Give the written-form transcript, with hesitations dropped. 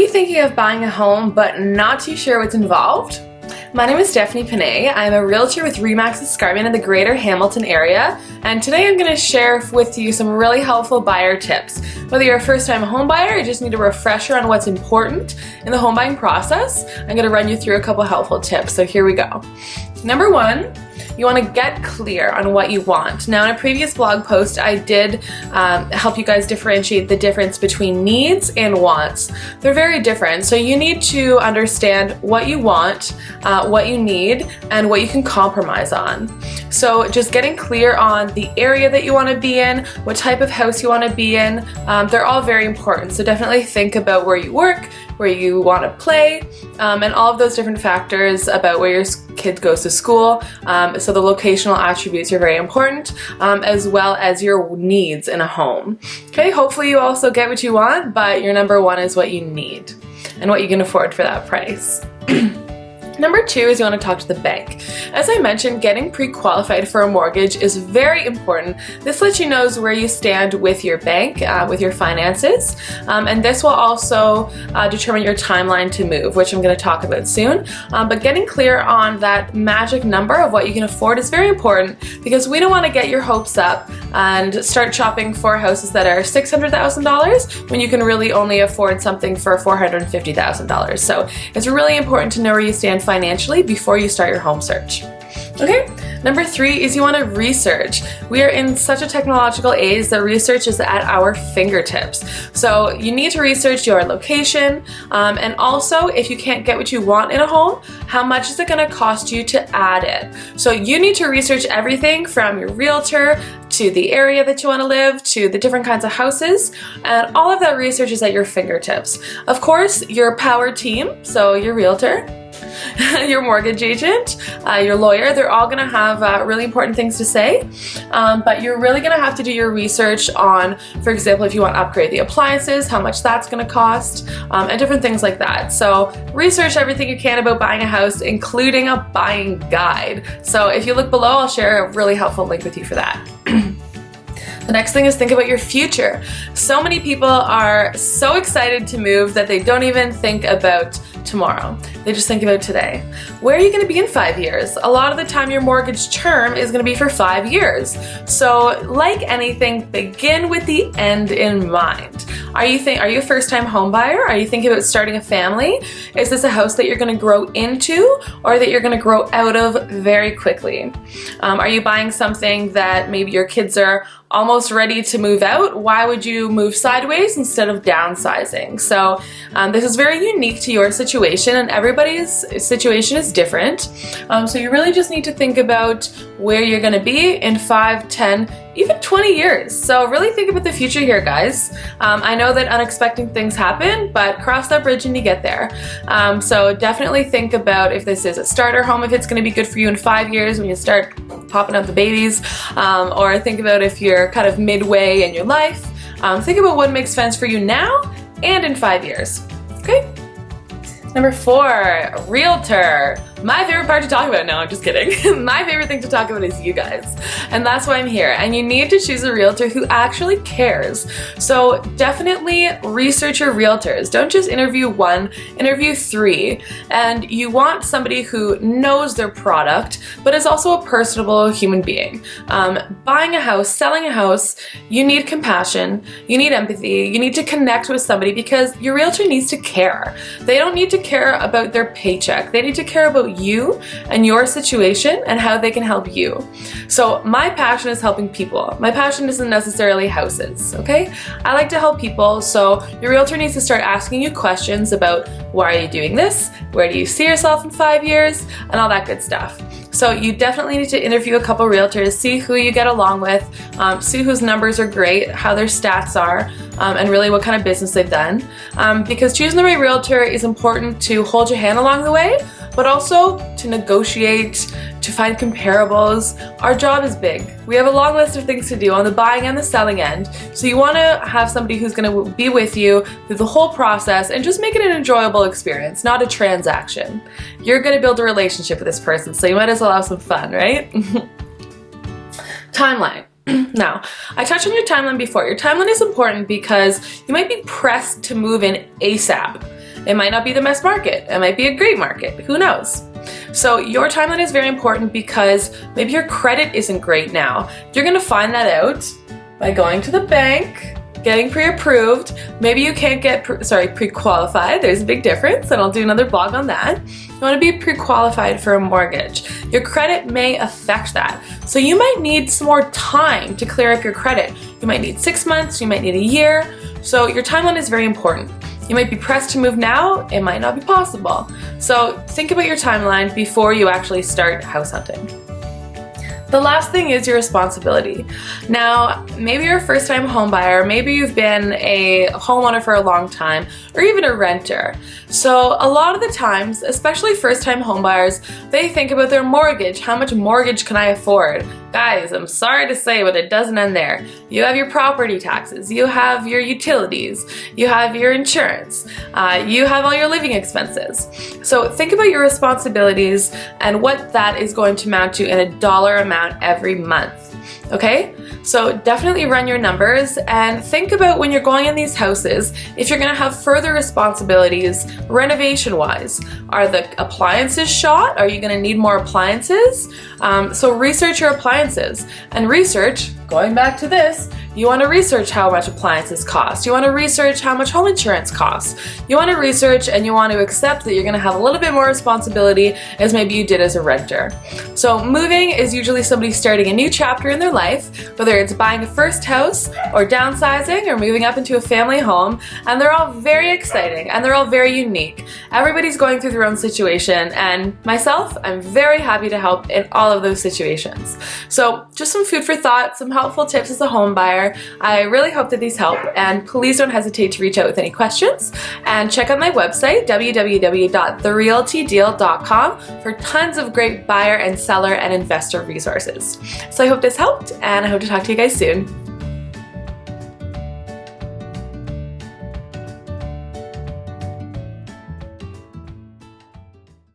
you thinking of buying a home but not too sure what's involved? My name is Stephanie Panay. I'm a realtor with Remax Escarpment in the Greater Hamilton area, and today I'm going to share with you some really helpful buyer tips. Whether you're a first-time home buyer or just need a refresher on what's important in the home buying process, I'm going to run you through a couple helpful tips. So here we go. Number one, you want to get clear on what you want. Now, in a previous blog post, I did help you guys differentiate the difference between needs and wants. They're very different, so you need to understand what you want, what you need, and what you can compromise on. So just getting clear on the area that you want to be in, what type of house you want to be in, they're all very important. So definitely think about where you work, where you want to play, and all of those different factors about where your kid goes to school. So the locational attributes are very important, as well as your needs in a home. Okay, hopefully you also get what you want, but your number one is what you need and what you can afford for that price. Number two is you want to talk to the bank. As I mentioned, getting pre-qualified for a mortgage is very important. This lets you know where you stand with your bank, with your finances, and this will also determine your timeline to move, which I'm going to talk about soon. But getting clear on that magic number of what you can afford is very important, because we don't want to get your hopes up and start shopping for houses that are $600,000 when you can really only afford something for $450,000. So it's really important to know where you stand financially before you start your home search. Okay, number three is you want to research. We are in such a technological age that research is at our fingertips. So you need to research your location, and also if you can't get what you want in a home, how much is it going to cost you to add it? So you need to research everything from your realtor to the area that you want to live, to the different kinds of houses, and all of that research is at your fingertips. Of course, your power team, so your realtor, your mortgage agent, your lawyer, they're all going to have really important things to say, but you're really going to have to do your research on, for example, if you want to upgrade the appliances, how much that's going to cost, and different things like that. So research everything you can about buying a house, including a buying guide. So if you look below, I'll share a really helpful link with you for that. The next thing is think about your future. So many people are so excited to move that they don't even think about tomorrow. They just think about today. Where are you going to be in 5 years? A lot of the time your mortgage term is going to be for 5 years. So like anything, begin with the end in mind. Are you a first-time home buyer? Are you thinking about starting a family? Is this a house that you're going to grow into or that you're going to grow out of very quickly? Are you buying something that maybe your kids are almost ready to move out? Why would you move sideways instead of downsizing? So this is very unique to your situation, and everybody's situation is different. So you really just need to think about where you're going to be in 5, 10, even 20 years. So really think about the future here, guys. I know that unexpected things happen, but cross that bridge when you get there. So definitely think about if this is a starter home, if it's going to be good for you in 5 years when you start popping out the babies, or think about if you're kind of midway in your life. Think about what makes sense for you now and in 5 years. Okay? Number four, realtor. My favorite part to talk about. No, I'm just kidding. My favorite thing to talk about is you guys. And that's why I'm here. And you need to choose a realtor who actually cares. So definitely research your realtors. Don't just interview one, interview 3. And you want somebody who knows their product, but is also a personable human being. Buying a house, selling a house, you need compassion, you need empathy, you need to connect with somebody because your realtor needs to care. They don't need to care about their paycheck. They need to care about you and your situation and how they can help you. So my passion is helping people. My passion isn't necessarily houses, okay? I like to help people, so your realtor needs to start asking you questions about why are you doing this? Where do you see yourself in 5 years? And all that good stuff. So you definitely need to interview a couple realtors, see who you get along with, see whose numbers are great, how their stats are, and really what kind of business they've done. Because choosing the right realtor is important to hold your hand along the way, but also to negotiate, to find comparables. Our job is big. We have a long list of things to do on the buying and the selling end. So you want to have somebody who's going to be with you through the whole process and just make it an enjoyable experience, not a transaction. You're going to build a relationship with this person, so you might as well have some fun, right? Timeline. Now, I touched on your timeline before. Your timeline is important because you might be pressed to move in ASAP. It might not be the best market. It might be a great market. Who knows? So your timeline is very important because maybe your credit isn't great now. You're going to find that out by going to the bank, getting pre-approved. Maybe you can't get pre-qualified. There's a big difference, and I'll do another blog on that. You want to be pre-qualified for a mortgage. Your credit may affect that. So you might need some more time to clear up your credit. You might need 6 months, you might need a year. So your timeline is very important. You might be pressed to move now, it might not be possible. So think about your timeline before you actually start house hunting. The last thing is your responsibility. Now, maybe you're a first-time home buyer, maybe you've been a homeowner for a long time, or even a renter. So a lot of the times, especially first-time home buyers, they think about their mortgage. How much mortgage can I afford? Guys, I'm sorry to say, but it doesn't end there. You have your property taxes, you have your utilities, you have your insurance, you have all your living expenses. So think about your responsibilities and what that is going to amount to in a dollar amount every month. Okay? So definitely run your numbers and think about when you're going in these houses, if you're going to have further responsibilities renovation-wise. Are the appliances shot? Are you going to need more appliances? So research your appliances and research, going back to this, you want to research how much appliances cost. You want to research how much home insurance costs. You want to research and you want to accept that you're going to have a little bit more responsibility as maybe you did as a renter. So moving is usually somebody starting a new chapter in their life, whether it's buying a first house or downsizing or moving up into a family home, and they're all very exciting and they're all very unique. Everybody's going through their own situation, and myself, I'm very happy to help in all of those situations. So just some food for thought, some helpful tips as a home buyer. I really hope that these help, and please don't hesitate to reach out with any questions, and check out my website www.therealtydeal.com for tons of great buyer and seller and investor resources. So I hope this helped, and I hope to talk to you guys soon.